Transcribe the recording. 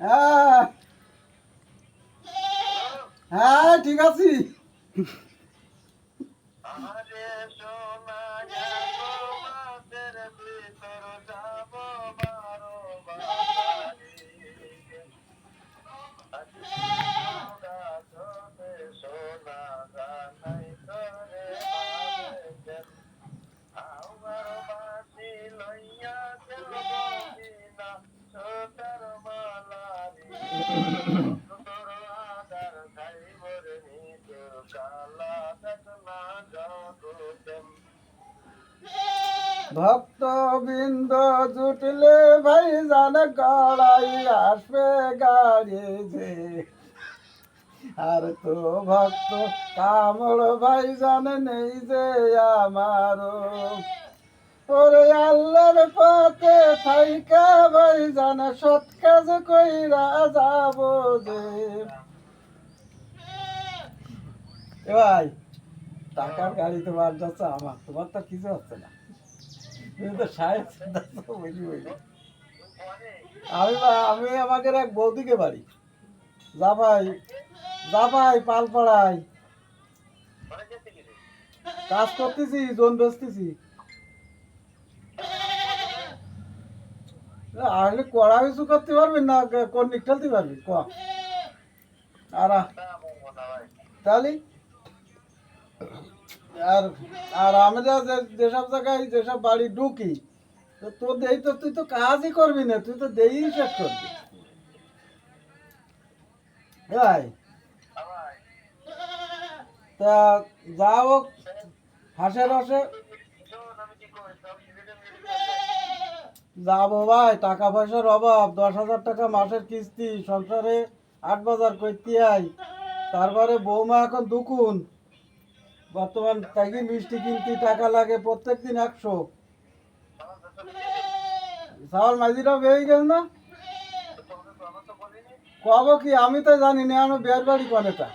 হ্যাঁ হ্যাঁ ঠিক আছি। ভক্তবৃন্দ জুটলে ভাই জান গড়াই আসবে গাড়ি যে, আর তো ভক্ত কামড় ভাই জানে নেই যে আমারও। ওরে আল্লাহর পথে থাইকা ভাই জানে সৎ কাজ কইরা যাব যে। এ ভাই টাকার গাড়ি তোমার যাচ্ছে, আমার তোমার তো কিছু হচ্ছে না। তুমি তো সাহেব বুঝি বুঝি। আমি আমাকে এক বৌদিকে বাড়ি জাপাই জাপাই পালপাড়ায় কাজ করতেছি, জোন বেচতেছি। আসলে কড়া কিছু করতে পারবি না, কোন দিক ঠেলতে পারবি ক? আর তাহলে আর আর আমি যেসব জায়গায় যেসব বাড়ি ঢুকি, তো তোর দেই তো তুই তো কাজই করবি না, তুই তো দেই শেষ করবি ভাই। তা যা হোক হাসে রসে যাবো ভাই, টাকা পয়সার অভাব, 10,000 টাকা মাসের কিস্তি, সংসারে 8 বাজার করতে হয়, তারপরে বৌমা এখন দুকুন, বর্তমান তাকে মিষ্টি কিনতে টাকা লাগে প্রত্যেকদিন 100। চাওয়াল মাঝিটাও বেরিয়ে গেল না, কব কি আমি তো জানি না, আমার বিয়ের বাড়ি কনেটা।